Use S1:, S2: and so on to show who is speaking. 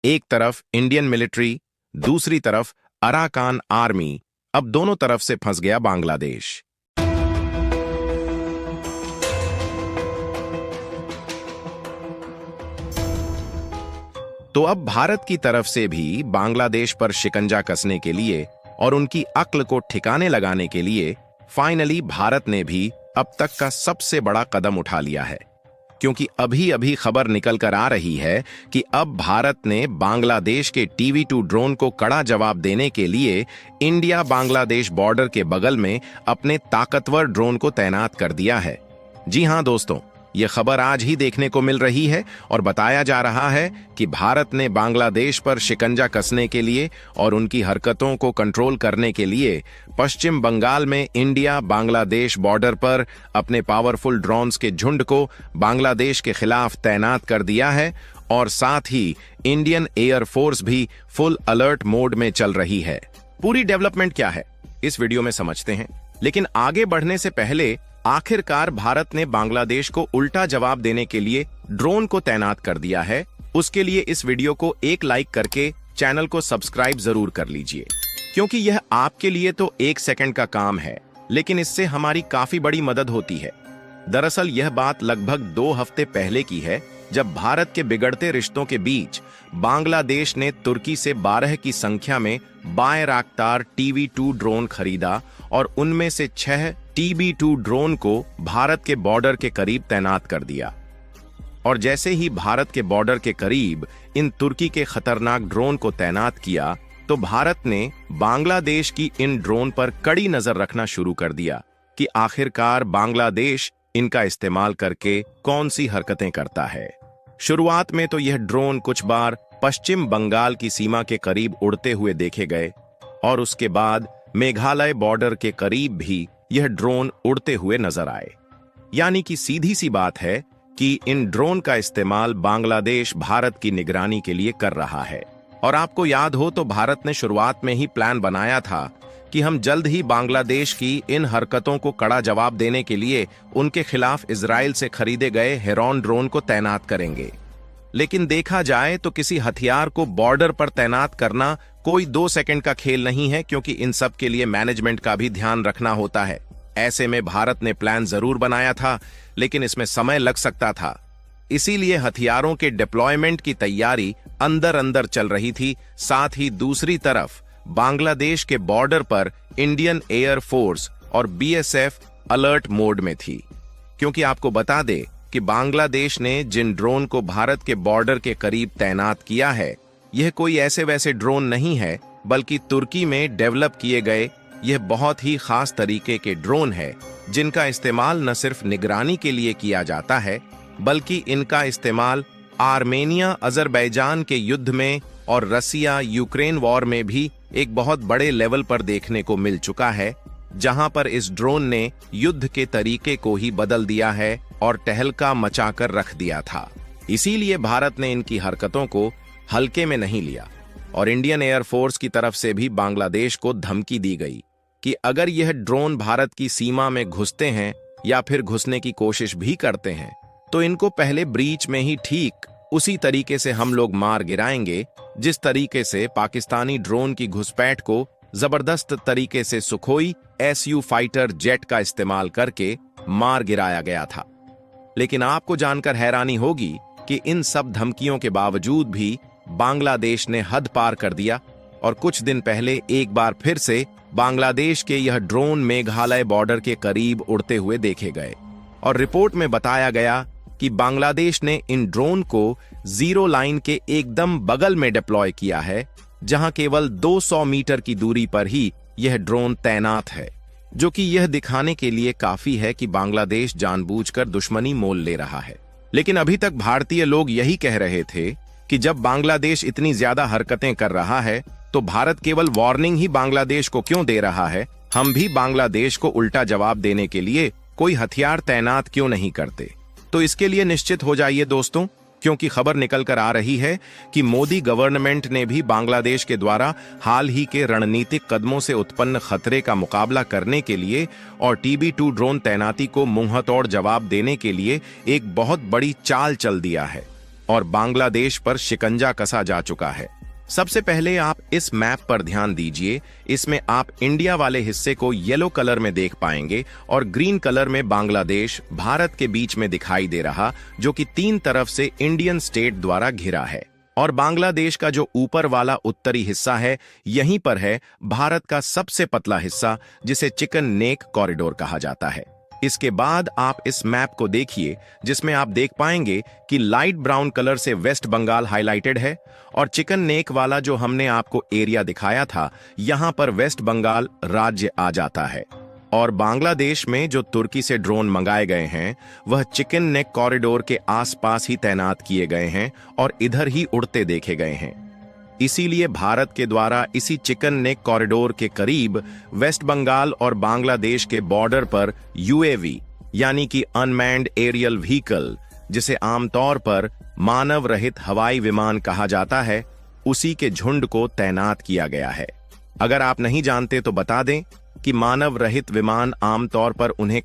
S1: एक तरफ Indian military, दूसरी तरफ अराकान आर्मी। अब दोनों तरफ से फंस गया बांग्लादेश। तो अब भारत की तरफ से भी बांग्लादेश पर शिकंजा कसने के लिए और उनकी अक्ल को ठिकाने लगाने के लिए फाइनली भारत ने भी अब तक का सबसे बड़ा कदम उठा लिया है। क्योंकि अभी अभी खबर निकल कर आ रही है कि अब भारत ने बांग्लादेश के TB2 ड्रोन को कड़ा जवाब देने के लिए इंडिया बांग्लादेश बॉर्डर के बगल में अपने ताकतवर ड्रोन को तैनात कर दिया है। जी हां दोस्तों, यह खबर आज ही देखने को मिल रही है और बताया जा रहा है कि भारत ने बांग्लादेश पर शिकंजा कसने के लिए और उनकी हरकतों को कंट्रोल करने के लिए पश्चिम बंगाल में इंडिया बांग्लादेश बॉर्डर पर अपने पावरफुल ड्रोन्स के झुंड को बांग्लादेश के खिलाफ तैनात कर दिया है और साथ ही इंडियन एयर फोर्स भी फुल अलर्ट मोड में चल रही है। पूरी डेवलपमेंट क्या है इस वीडियो में समझते हैं, लेकिन आगे बढ़ने से पहले आखिरकार भारत ने बांग्लादेश को उल्टा जवाब देने के लिए ड्रोन को तैनात कर दिया है। उसके लिए इस वीडियो को एक लाइक करके चैनल को सब्सक्राइब जरूर कर लीजिए, क्योंकि यह आपके लिए तो 1 सेकंड का काम है, लेकिन इससे हमारी काफी बड़ी मदद होती है। दरअसल यह बात लगभग 2 हफ्ते पहले की है, जब भारत के बिगड़ते रिश्तों के बीच बांग्लादेश ने तुर्की से 12 की संख्या में बायराक्तार TB2 ड्रोन खरीदा और उनमें से 6 TB2 ड्रोन को भारत के बॉर्डर के करीब तैनात कर दिया। और जैसे ही भारत के बॉर्डर के करीब इन तुर्की के खतरनाक ड्रोन को तैनात किया, तो भारत ने बांग्लादेश की इन ड्रोन पर कड़ी नजर रखना शुरू कर दिया कि आखिरकार बांग्लादेश इनका इस्तेमाल करके कौन सी हरकतें करता है। शुरुआत में तो यह ड्रोन कुछ बार पश्चिम बंगाल की सीमा के करीब उड़ते हुए देखे गए और उसके बाद मेघालय बॉर्डर के करीब भी यह ड्रोन उड़ते हुए नजर आए। यानी कि सीधी सी बात है कि इन ड्रोन का इस्तेमाल बांग्लादेश भारत की निगरानी के लिए कर रहा है। और आपको याद हो तो भारत ने शुरुआत में ही प्लान बनाया था कि हम जल्द ही बांग्लादेश की इन हरकतों को कड़ा जवाब देने के लिए उनके खिलाफ इजराइल से खरीदे गए हेरॉन ड्रोन को तैनात करेंगे। लेकिन देखा जाए तो किसी हथियार को बॉर्डर पर तैनात करना कोई 2 सेकंड का खेल नहीं है, क्योंकि इन सब के लिए मैनेजमेंट का भी ध्यान रखना होता है। ऐसे में भारत ने प्लान जरूर बनाया था, लेकिन इसमें समय लग सकता था। इसीलिए हथियारों के डिप्लॉयमेंट की तैयारी अंदर अंदर चल रही थी। साथ ही दूसरी तरफ बांग्लादेश के बॉर्डर पर इंडियन एयर फोर्स और BSF अलर्ट मोड में थी, क्योंकि आपको बता दे कि बांग्लादेश ने जिन ड्रोन को भारत के बॉर्डर के करीब तैनात किया है, यह कोई ऐसे वैसे ड्रोन नहीं है, बल्कि तुर्की में डेवलप किए गए यह बहुत ही खास तरीके के ड्रोन है, जिनका इस्तेमाल न सिर्फ निगरानी के लिए किया जाता है, बल्कि इनका इस्तेमाल आर्मेनिया अजरबैजान के युद्ध में और रसिया यूक्रेन वॉर में भी एक बहुत बड़े लेवल पर देखने को मिल चुका है, जहां पर इस ड्रोन ने युद्ध के तरीके को ही बदल दिया है और तहलका मचाकर रख दिया था। इसीलिए भारत ने इनकी हरकतों को हल्के में नहीं लिया और इंडियन एयर फोर्स की तरफ से भी बांग्लादेश को धमकी दी गई कि अगर यह ड्रोन भारत की सीमा में घुसते हैं या फिर घुसने की कोशिश भी करते हैं, तो इनको पहले ब्रीच में ही ठीक उसी तरीके से हम लोग मार गिराएंगे, जिस तरीके से पाकिस्तानी ड्रोन की घुसपैठ को जबरदस्त तरीके से सुखोई SU फाइटर जेट का इस्तेमाल करके मार गिराया गया था। लेकिन आपको जानकर हैरानी होगी कि इन सब धमकियों के बावजूद भी बांग्लादेश ने हद पार कर दिया और कुछ दिन पहले एक बार फिर से बांग्लादेश के यह ड्रोन मेघालय बॉर्डर के करीब उड़ते हुए देखे गए और रिपोर्ट में बताया गया कि बांग्लादेश ने इन ड्रोन को जीरो लाइन के एकदम बगल में डिप्लॉय किया है, जहां केवल 200 मीटर की दूरी पर ही यह ड्रोन तैनात है, जो कि यह दिखाने के लिए काफी है कि बांग्लादेश जानबूझकर दुश्मनी मोल ले रहा है। लेकिन अभी तक भारतीय लोग यही कह रहे थे कि जब बांग्लादेश इतनी ज्यादा हरकतें कर रहा है, तो भारत केवल वार्निंग ही बांग्लादेश को क्यों दे रहा है, हम भी बांग्लादेश को उल्टा जवाब देने के लिए कोई हथियार तैनात क्यों नहीं करते। तो इसके लिए निश्चित हो जाइए दोस्तों, क्योंकि खबर निकल कर आ रही है कि मोदी गवर्नमेंट ने भी बांग्लादेश के द्वारा हाल ही के रणनीतिक कदमों से उत्पन्न खतरे का मुकाबला करने के लिए और TB2 ड्रोन तैनाती को मुंहतोड़ जवाब देने के लिए एक बहुत बड़ी चाल चल दिया है। और बांग्लादेश पर शिकंजा कसा जा चुका है। सबसे पहले आप इस मैप पर ध्यान दीजिए। इसमें आप इंडिया वाले हिस्से को येलो कलर में देख पाएंगे और ग्रीन कलर में बांग्लादेश भारत के बीच में दिखाई दे रहा, जो कि 3 तरफ से इंडियन स्टेट द्वारा घिरा है। और बांग्लादेश का जो ऊपर वाला उत्तरी हिस्सा है, यहीं पर है भारत का सबसे पतला हिस्सा, जिसे चिकन नेक कॉरिडोर कहा जाता है। इसके बाद आप इस मैप को देखिए, जिसमें आप देख पाएंगे कि लाइट ब्राउन कलर से वेस्ट बंगाल हाईलाइटेड है और चिकन नेक वाला जो हमने आपको एरिया दिखाया था, यहां पर वेस्ट बंगाल राज्य आ जाता है। और बांग्लादेश में जो तुर्की से ड्रोन मंगाए गए हैं, वह चिकन नेक कॉरिडोर के आसपास ही तैनात किए गए हैं और इधर ही उड़ते देखे गए हैं। इसीलिए भारत के द्वारा इसी चिकन नेक कॉरिडोर के करीब वेस्ट बंगाल और बांग्लादेश के बॉर्डर पर यूएवी यानी कि अनमैन्ड एरियल व्हीकल, जिसे आमतौर पर मानव रहित हवाई विमान कहा जाता है, उसी के झुंड को तैनात किया गया है। अगर आप नहीं जानते तो बता दें कि मानव रहित विमान आमतौर पर उन्हें